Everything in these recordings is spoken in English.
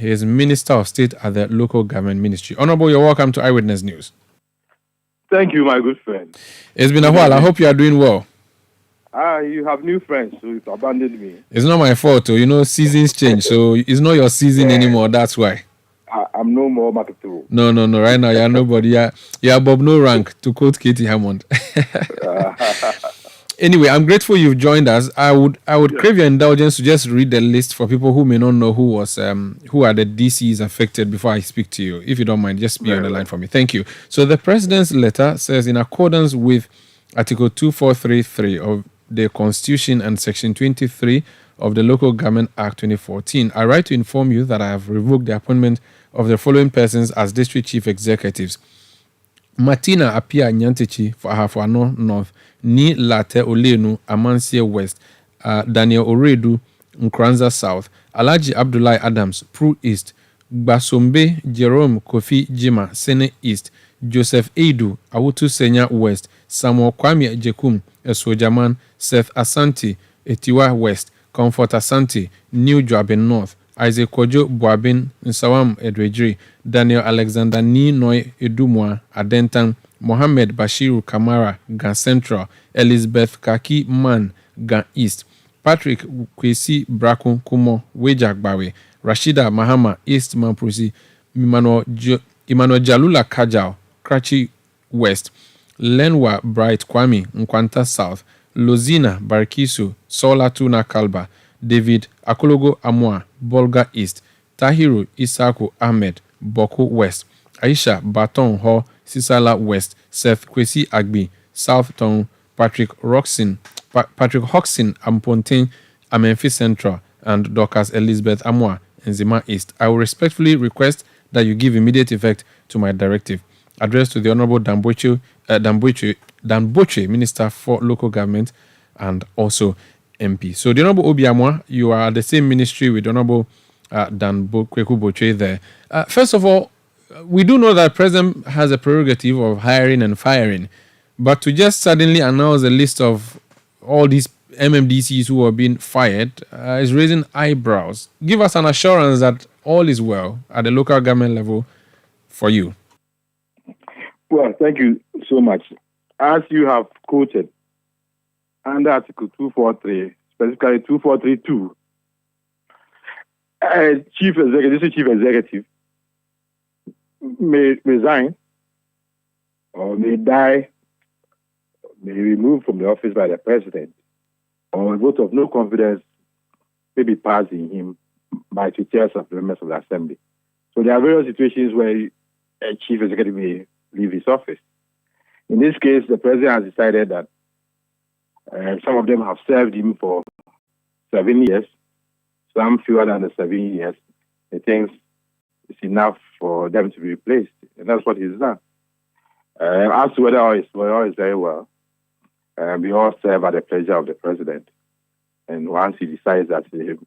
He is Minister of State at the Local Government Ministry. Honorable, you're welcome to Eyewitness News. Thank you, my good friend. It's been a while. I hope you are doing well. You have new friends, so you've abandoned me. It's not my fault, seasons change, so it's not your season anymore, that's why. I'm no more marketable. No. Right now, you're nobody. You're Bob No Rank, to quote Katie Hammond. Anyway, I'm grateful you've joined us. I would crave your indulgence to just read the list for people who may not know who are the DCs affected before I speak to you. If you don't mind, just be on the line for me. Thank you. So the president's letter says, in accordance with Article 2433 of the Constitution and Section 23 of the Local Government Act 2014, I write to inform you that I have revoked the appointment of the following persons as district chief executives: Martina Apia Nyantechi for Ahafuano North, Ni Late Olenu Amansie West, Daniel Oredu Nkranza South, Alaji Abdullahi Adams Pru East, Basombe Jerome Kofi Jima Sene East, Joseph Eidu Awutu Senya West, Samuel Kwame Jekum Eswojaman, Seth Asante Etiwa West, Comfort Asante New Joabin North, Isaac Kojo Boabin Nsawam Edwejiri, Daniel Alexander Ni Noi Edumwa Adentan, Mohammed Bashiru Kamara Gan Central, Elizabeth Kaki Man Gan East, Patrick Kwesi Brakun Kumo Wejagbawe, Rashida Mahama East Mamprusi, Emmanuel Jalula Kajao Krachi West, Lenwa Bright Kwame Nkwanta South, Lozina Barkisu Sola Tuna Kalba, David O.B Amoah Bolga East, Tahiru Isaku Ahmed Boku West, Aisha Baton Ho Sisala West, Seth Kwesi Agbi South Town, Patrick Hodgson Ampontain Amenfi Central, and Dorcas Elizabeth Amoah Nzima East. I will respectfully request that you give immediate effect to my directive, addressed to the Honorable Dan Boche, Minister for Local Government and also MP. So the Honorable O.B Amoah, you are at the same ministry with Honorable Dan Boche there. First of all, we do know that the President has a prerogative of hiring and firing, but to just suddenly announce a list of all these MMDCEs who are being fired is raising eyebrows. Give us an assurance that all is well at the local government level for you. Well, thank you so much. As you have quoted, under Article 243, specifically 2432, chief executive may resign or may die, may be removed from the office by the president, or a vote of no confidence may be passed in him by two thirds of the members of the assembly. So there are various situations where a chief executive may leave his office. In this case, the president has decided that some of them have served him for 7 years, some fewer than the 7 years. He thinks it's enough for them to be replaced, and that's what he's done. As to whether all is very well, we all serve at the pleasure of the president. And once he decides that you've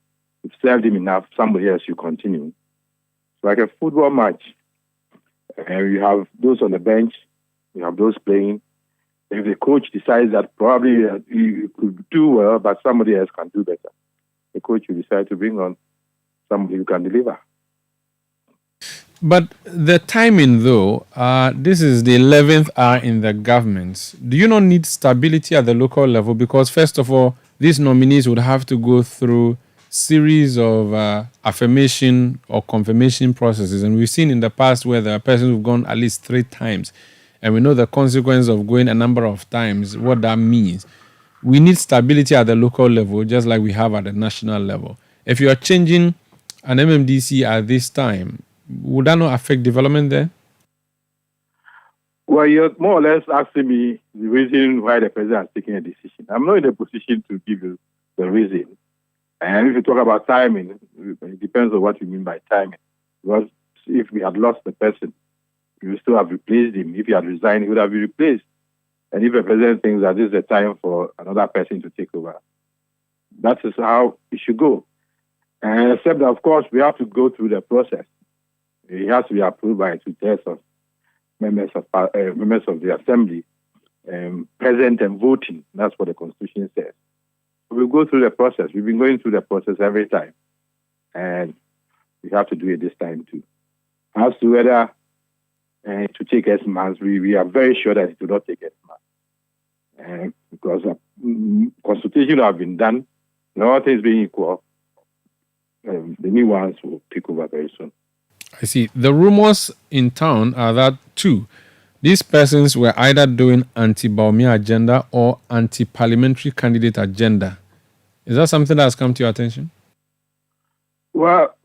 served him enough, somebody else should continue. It's like a football match. You have those on the bench, you have those playing. If the coach decides that probably you could do well, but somebody else can do better, the coach will decide to bring on somebody who can deliver. But the timing, though, this is the 11th hour in the government. Do you not need stability at the local level? Because, first of all, these nominees would have to go through series of affirmation or confirmation processes. And we've seen in the past where there are persons who've gone at least 3 times. And we know the consequence of going a number of times, what that means. We need stability at the local level, just like we have at the national level. If you are changing an MMDC at this time, would that not affect development there? Well, you're more or less asking me the reason why the president is taking a decision. I'm not in a position to give you the reason. And if you talk about timing, it depends on what you mean by timing. Because if we had lost the person, we would still have replaced him. If he had resigned, he would have been replaced. And if the president thinks that this is the time for another person to take over, that is how it should go. And except that, of course, we have to go through the process. It has to be approved by 2/3 of members of the assembly, present and voting. That's what the Constitution says. We'll go through the process. We've been going through the process every time. And we have to do it this time too. As to whether to take X months, we are very sure that it will not take X months. Because consultation have been done, and all things being equal, the new ones will take over very soon. I see. The rumors in town are that, too, these persons were either doing anti-O B Amoah agenda or anti-parliamentary candidate agenda. Is that something that has come to your attention? Well,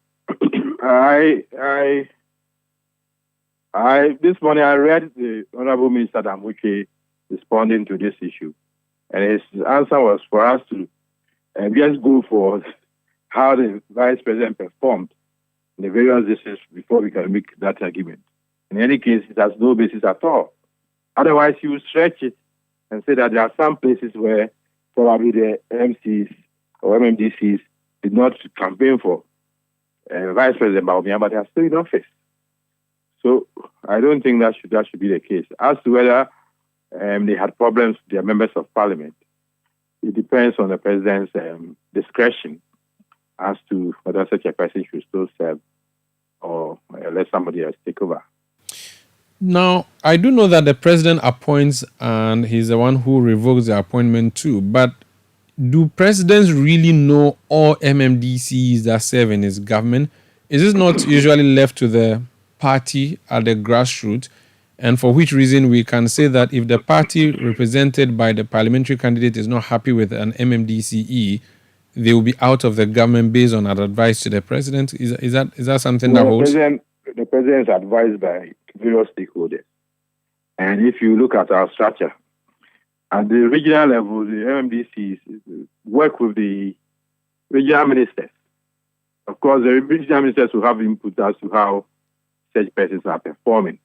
this morning I read the Honorable Minister Damuche responding to this issue, and his answer was for us to just go for how the Vice President performed in the various districts before we can make that argument. In any case, it has no basis at all. Otherwise, you will stretch it and say that there are some places where probably the MCs or MMDCs did not campaign for Vice President O B Amoah, but they are still in office. So I don't think that should be the case. As to whether they had problems with their members of parliament, it depends on the president's discretion as to whether such a person should still serve or let somebody else take over. Now, I do know that the president appoints and he's the one who revokes the appointment too, but do presidents really know all MMDCEs that serve in his government? Is this not usually left to the party at the grassroots? And for which reason we can say that if the party represented by the parliamentary candidate is not happy with an MMDCE, they will be out of the government based on our advice to the president? Is that something that holds? The president is advised by various stakeholders. And if you look at our structure, at the regional level, the MMDCs work with the regional ministers. Of course, the regional ministers will have input as to how such persons are performing.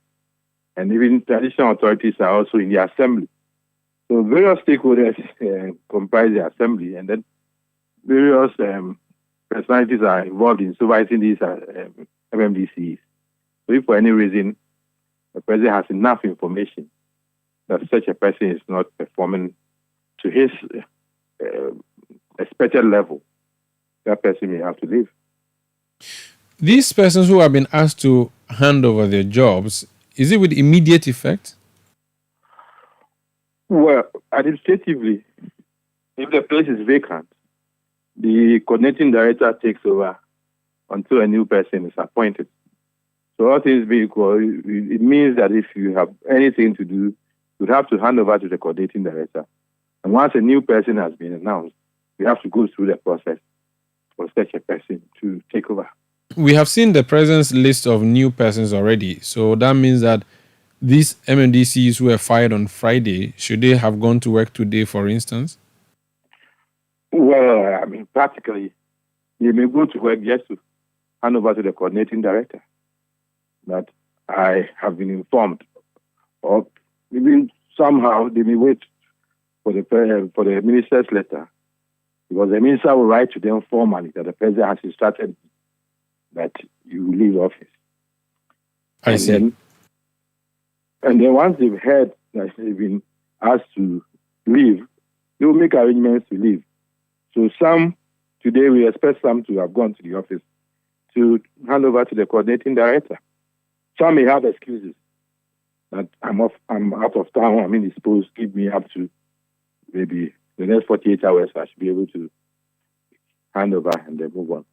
And even traditional authorities are also in the assembly. So various stakeholders comprise the assembly, and then various personalities are involved in supervising these MMDCs. So if for any reason the president has enough information that such a person is not performing to his expected level, that person may have to leave. These persons who have been asked to hand over their jobs, is it with immediate effect? Well, administratively, if the place is vacant, the coordinating director takes over until a new person is appointed. So all things being equal, it means that if you have anything to do, you have to hand over to the coordinating director. And once a new person has been announced, you have to go through the process for such a person to take over. We have seen the president's list of new persons already. So that means that these MMDCs who were fired on Friday, should they have gone to work today, for instance? Well, I mean, practically, they may go to work just to hand over to the coordinating director. That I have been informed, or even somehow they may wait for the minister's letter, because the minister will write to them formally that the president has instructed that you will leave office. I see. And then once they've heard that they've been asked to leave, they will make arrangements to leave. So some today we expect some to have gone to the office to hand over to the coordinating director. Some may have excuses that I'm out of town, I'm indisposed, give me up to maybe the next 48 hours, I should be able to hand over and then move on.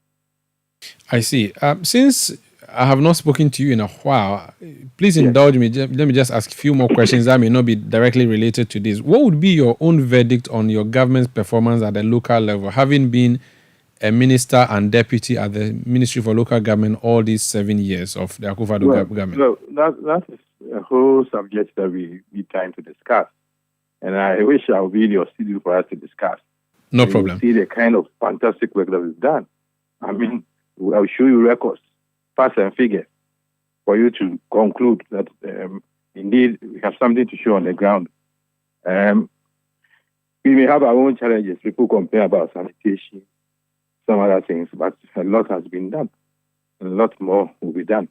I see. Since I have not spoken to you in a while, please indulge me. Let me just ask a few more questions that may not be directly related to this. What would be your own verdict on your government's performance at the local level, having been a minister and deputy at the Ministry for Local Government all these 7 years of the Akufo-Addo government? Well, that is a whole subject that we need time to discuss. And I wish I would be in your studio for us to discuss. No problem. See the kind of fantastic work that we've done. I mean, I'll show you records, facts and figures, for you to conclude that indeed we have something to show on the ground. We may have our own challenges. People complain about sanitation, some other things, but a lot has been done. A lot more will be done.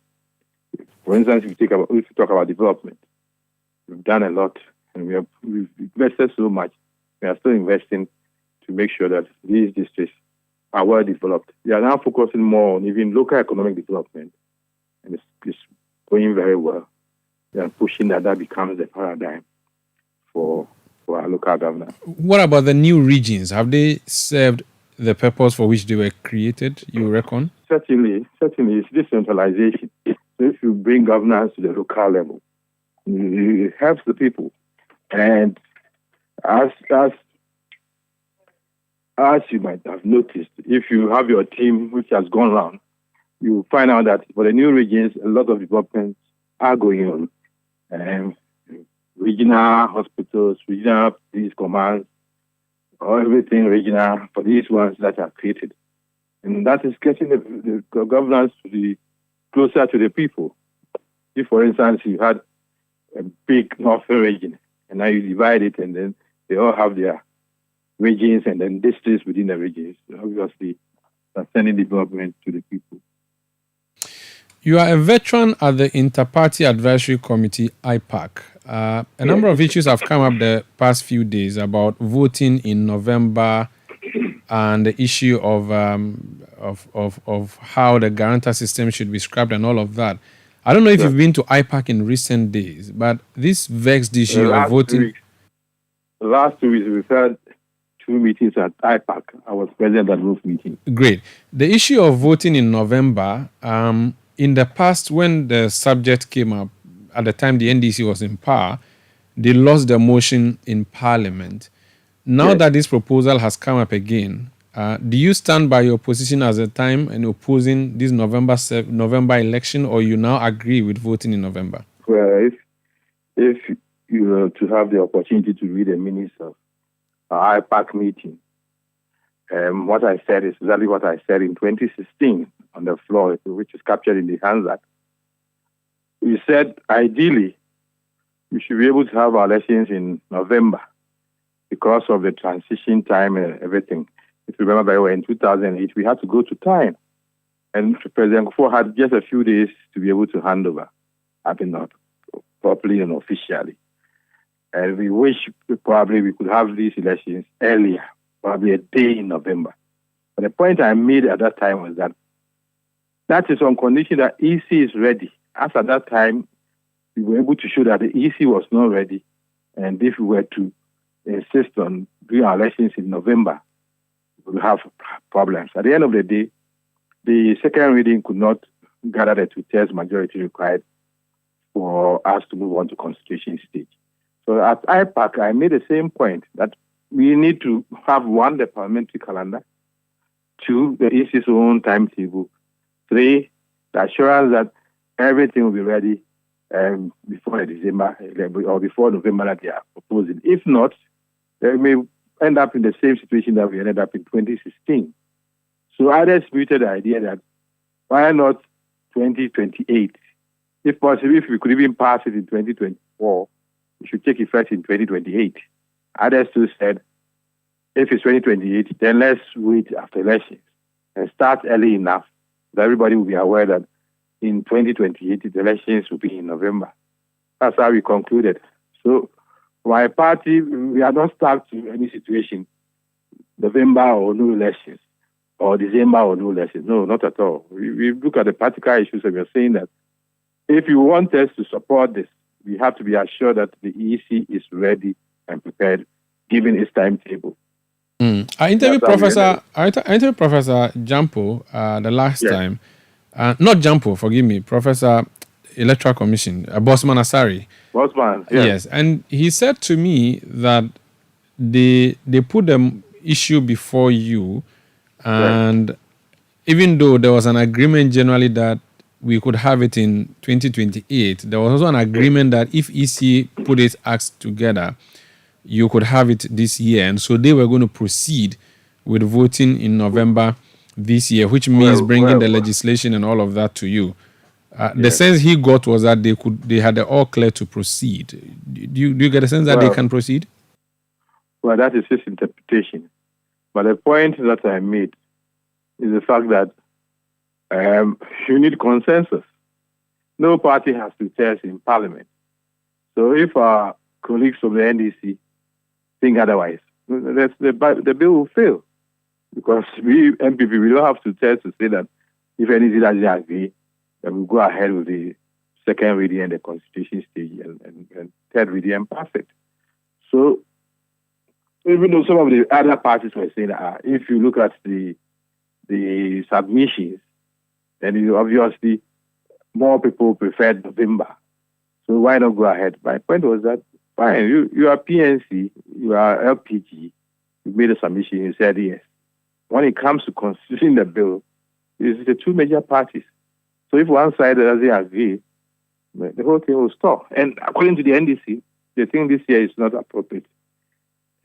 For instance, if you talk about development, we've done a lot, and we've invested so much. We are still investing to make sure that these districts are well developed. They are now focusing more on even local economic development, and it's going very well. They are pushing that becomes the paradigm for our local governance. What about the new regions? Have they served the purpose for which they were created, you reckon? Certainly, it's decentralization. So if you bring governance to the local level, it helps the people. And as you might have noticed, if you have your team which has gone around, you find out that for the new regions, a lot of developments are going on. Regional hospitals, regional police commands, or everything regional for these ones that are created. And that is getting the governance to be closer to the people. If, for instance, you had a big northern region, and now you divide it, and then they all have their regions and then districts within the regions, obviously, that's sending development to the people. You are a veteran at the Inter-Party Advisory Committee, IPAC. A number of issues have come up the past few days about voting in November and the issue of how the guarantor system should be scrapped and all of that. I don't know if you've been to IPAC in recent days, but this vexed issue of voting. The last 2 weeks, we've had 2 meetings at IPAC. I was present at both meetings. Great. The issue of voting in November, in the past, when the subject came up, at the time the NDC was in power, they lost the motion in Parliament. Now that this proposal has come up again, do you stand by your position as a time in opposing this November election, or you now agree with voting in November? Well, if you were to have the opportunity to read the minutes of our IPAC meeting, what I said is exactly what I said in 2016 on the floor, which is captured in the Hansard. We said, ideally, we should be able to have our elections in November because of the transition time and everything. If you remember very well, in 2008, we had to go to time. And President Kufuor had just a few days to be able to hand over, not properly and officially. And we wish probably we could have these elections earlier, probably a day in November. But the point I made at that time was that is on condition that EC is ready. As at that time, we were able to show that the EC was not ready. And if we were to insist on doing our elections in November, we would have problems. At the end of the day, the second reading could not gather the 2/3 majority required for us to move on to constitution stage. So at IPAC, I made the same point that we need to have, 1, the parliamentary calendar, 2, the EC's own timetable, 3, the assurance that everything will be ready before December or before November that they are proposing. If not, they may end up in the same situation that we ended up in 2016. So I disputed the idea that why not 2028? If possible, if we could even pass it in 2024, it should take effect in 2028. Others too said, if it's 2028, then let's wait after elections and start early enough that everybody will be aware that in 2028, the elections will be in November. That's how we concluded. So, my party, we are not stuck to any situation, November or no elections, or December or no elections. No, not at all. We look at the practical issues and we are saying that if you want us to support this, we have to be assured that the EC is ready and prepared, given its timetable. I interviewed Professor Jampo the last time. Not Jampo, forgive me, Professor Electoral Commission, Bosman Asari. Bosman, yes. And he said to me that they put the issue before you, and even though there was an agreement generally that we could have it in 2028, there was also an agreement that if EC put its acts together, you could have it this year. And so they were going to proceed with voting in November this year, which means bringing the legislation and all of that to you. The sense he got was that they had the all clear to proceed. Do you get a sense that they can proceed? Well, that is his interpretation. But the point that I made is the fact that you need consensus. No party has to test in Parliament. So if our colleagues from the NDC think otherwise, the bill will fail. Because we MPP, we don't have to test to say that if anything doesn't agree, then we go ahead with the second reading and the constitution stage and third reading and pass it. So even though some of the other parties were saying that if you look at the submissions, then obviously more people preferred November. So why not go ahead? My point was that, fine, you are PNC, you are LPG, you made a submission, you said yes. When it comes to constituting the bill, it's the two major parties. So if one side doesn't agree, the whole thing will stop. And according to the NDC, they think this year is not appropriate.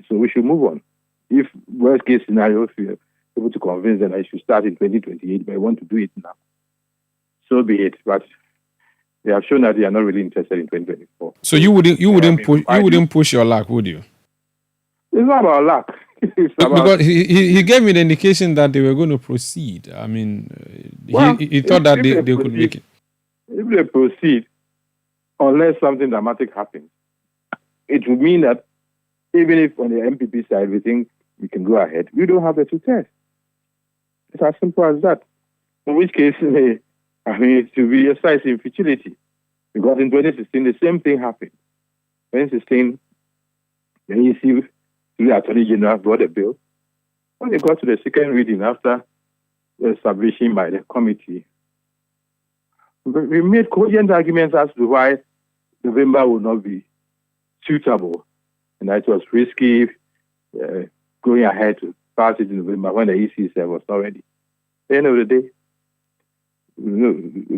So we should move on. If worst case scenario, if you're able to convince them I should start in 2028, but I want to do it now, so be it. But they have shown that they are not really interested in 2024. So you wouldn't push your luck, would you? It's not about luck. Because he gave me the indication that they were going to proceed. I mean, he thought that they could make it. If they proceed, unless something dramatic happens, it would mean that even if on the MPP side we think we can go ahead, we don't have the two tests. It's as simple as that. In which case, it will be a size in futility. Because in 2016, the same thing happened. 2016, the EC, the Attorney General brought a bill. When they got to the second reading after the submission by the committee, we made cogent arguments as to why November would not be suitable. And that it was risky going ahead to pass it in November when the EC said was not ready. At the end of the day,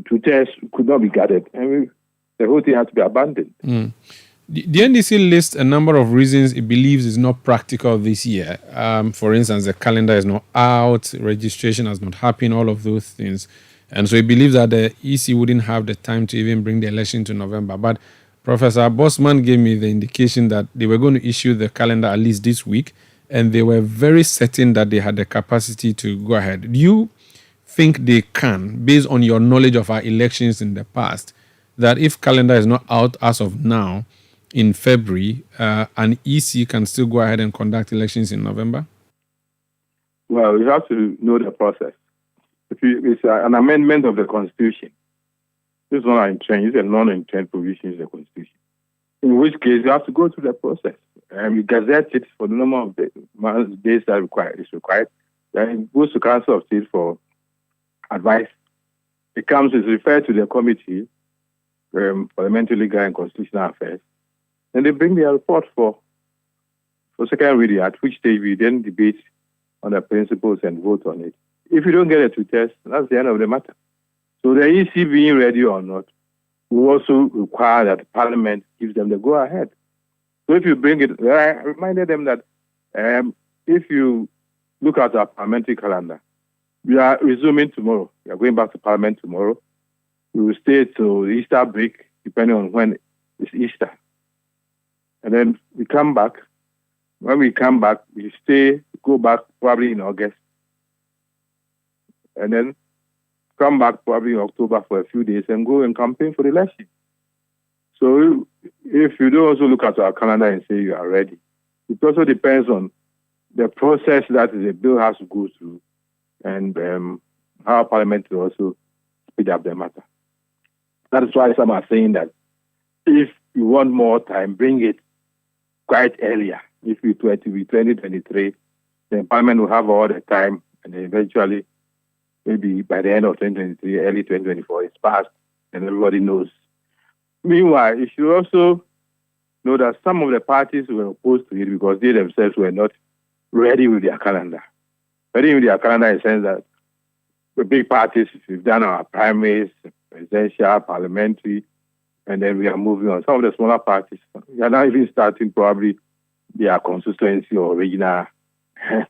two tests could not be gathered. And the whole thing had to be abandoned. The NDC lists a number of reasons it believes is not practical this year. For instance, the calendar is not out, registration has not happened, all of those things. And so it believes that the EC wouldn't have the time to even bring the election to November. But Professor Bosman gave me the indication that they were going to issue the calendar at least this week, and they were very certain that they had the capacity to go ahead. Do you think they can, based on your knowledge of our elections in the past, that if calendar is not out as of now, in February, an EC can still go ahead and conduct elections in November? Well, you have to know the process. It's an amendment of the Constitution. This is not entrenched, it's a non-entrenched provision in the Constitution. In which case, you have to go through the process. You gazette it for the number of days that is required. Then it goes to Council of State for advice. It is referred to the Committee Parliamentary, Legal and Constitutional Affairs. Then they bring their report for second reading, at which stage we then debate on the principles and vote on it. If you don't get a two test, that's the end of the matter. So the EC being ready or not will also require that Parliament gives them the go-ahead. So if you bring it, I reminded them that if you look at our parliamentary calendar, we are resuming tomorrow. We are going back to Parliament tomorrow. We will stay till Easter break, depending on when it's Easter. And then we come back. When we come back, we go back probably in August. And then come back probably in October for a few days and go and campaign for the election. So if you don't also look at our calendar and say you are ready, it also depends on the process that the bill has to go through and how Parliament will also speed up the matter. That is why some are saying that if you want more time, bring it quite earlier. If it were to be 2023, then Parliament will have all the time, and then eventually, maybe by the end of 2023, early 2024, it's passed, and everybody knows. Meanwhile, you should also know that some of the parties were opposed to it because they themselves were not ready with their calendar. Ready with their calendar in the sense that the big parties, we've done our primaries, presidential, parliamentary, and then we are moving on. Some of the smaller parties, we are not even starting probably their constituency or regional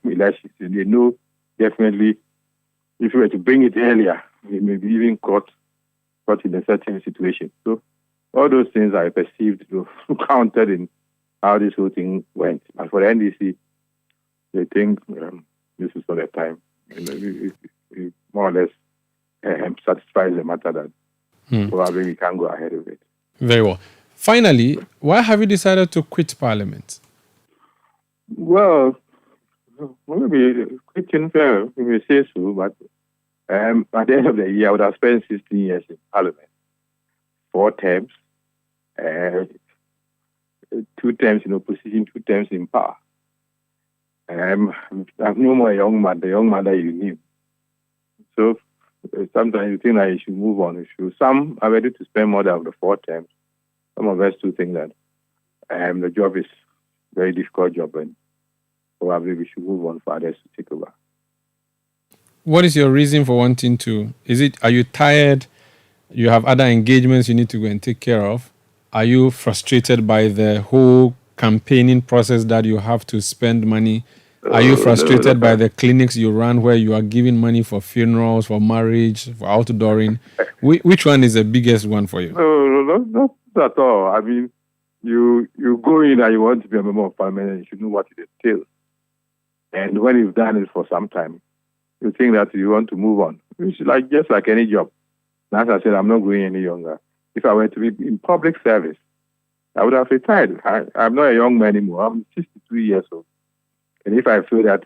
elections. They know definitely if we were to bring it earlier, we may be even caught in a certain situation. So all those things are perceived to counted in how this whole thing went. And for the NDC, they think this is not the time. It more or less satisfies the matter that probably we can go ahead with it. Very well. Finally, why have you decided to quit Parliament? Well, maybe quitting fair, you may say so, but at the end of the year, I would have spent 16 years in Parliament, 4 terms, 2 terms in opposition, 2 terms in power. I'm no more a young man, the young man that you knew. So sometimes you think that you should move on. Some are ready to spend more than the 4 terms. Some of us do think that the job is a very difficult job, and probably we should move on for others to take over. What is your reason for wanting to? Are you tired? You have other engagements you need to go and take care of? Are you frustrated by the whole campaigning process that you have to spend money? Are you frustrated by the clinics you run where you are giving money for funerals, for marriage, for outdooring? Which one is the biggest one for you? No, not at all. I mean, you go in and you want to be a member of Parliament, and you should know what it entails. And when you've done it for some time, you think that you want to move on. It's just like any job. As I said, I'm not going any younger. If I were to be in public service, I would have retired. I'm not a young man anymore. I'm 62 years old. And if I feel that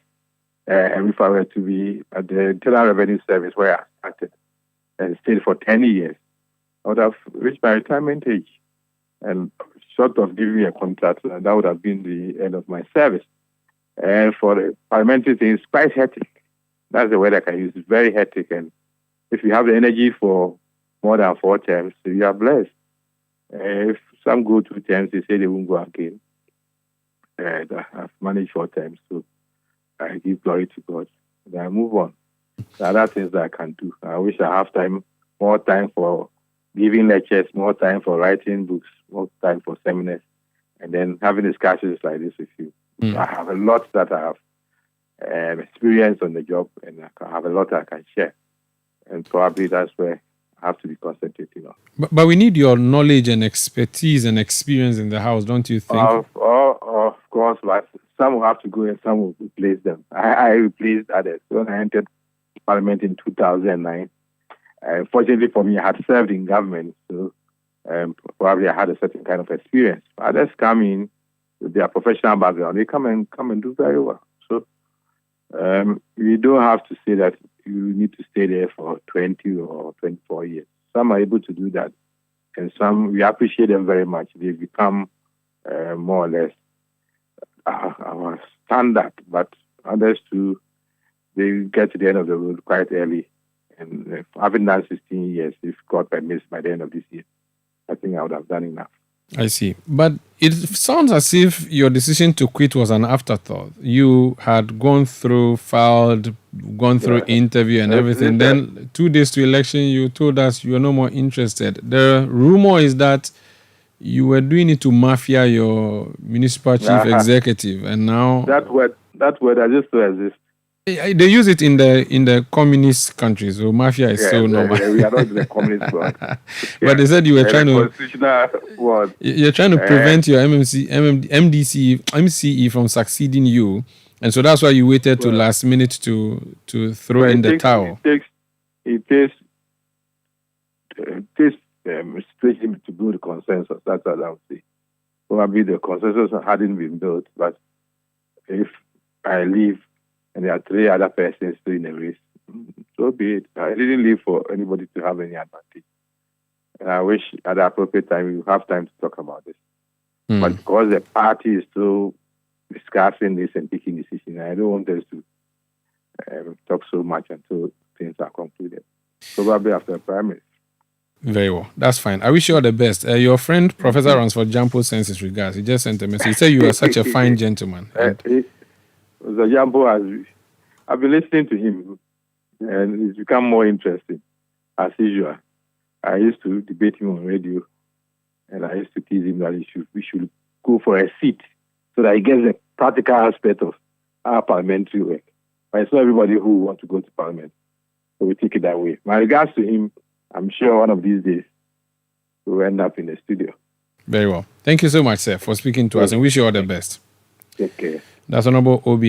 if I were to be at the Internal Revenue Service where I started and stayed for 10 years, I would have reached my retirement age. And short of giving me a contract, that would have been the end of my service. And for the parliamentary thing, it's quite hectic. That's the word I can use. It's very hectic. And if you have the energy for more than 4 terms, you are blessed. If some go 2 terms, they say they won't go again. I've managed 4 terms, so I give glory to God. And I move on. There are other things that I can do. I wish I have more time for giving lectures, more time for writing books, more time for seminars, and then having discussions like this with you. I have a lot that I have experience on the job, and I have a lot I can share. And probably that's where I have to be concentrating on. But we need your knowledge and expertise and experience in the House, don't you think? Of course, but some will have to go and some will replace them. I replaced others. When I entered Parliament in 2009, fortunately for me, I had served in government, so probably I had a certain kind of experience. Others come in with their professional background. They come and do very well. So you don't have to say that you need to stay there for 20 or 24 years. Some are able to do that, and some, we appreciate them very much. They become more or less our standard, but others too, they get to the end of the road quite early. And having done 16 years, if God permits, by the end of this year, I think I would have done enough. I see. But it sounds as if your decision to quit was an afterthought. You had gone through interview and everything. Then 2 days to election, you told us you were no more interested. The rumor is that you were doing it to mafia your municipal chief executive, and now that word I just exist. They use it in the communist countries, so mafia is so normal. We are not in the communist world. But they said you were trying to you're trying to prevent your MMDCE from succeeding you, and so that's why you waited to last minute to throw in the towel. It takes stretching to build consensus. That's what I would say. Probably the consensus hadn't been built, but if I leave and there are 3 other persons still in the race, so be it. I didn't leave for anybody to have any advantage. And I wish at the appropriate time we have time to talk about this. But because the party is still discussing this and taking decisions, I don't want us to talk so much until things are concluded. Probably after the primary. Very well. That's fine. I wish you all the best. Your friend, Professor Ransford Jampo, sends his regards. He just sent a message. He said you are such a fine gentleman. The Jampo I've been listening to him, and it's become more interesting, as usual. I used to debate him on radio, and I used to tease him that we should go for a seat so that he gets the practical aspect of our parliamentary work. But it's not everybody who wants to go to Parliament, so we take it that way. My regards to him. I'm sure one of these days we'll end up in the studio. Very well. Thank you so much, sir, for speaking to us, and wish you all the best. Take care. That's Honorable O.B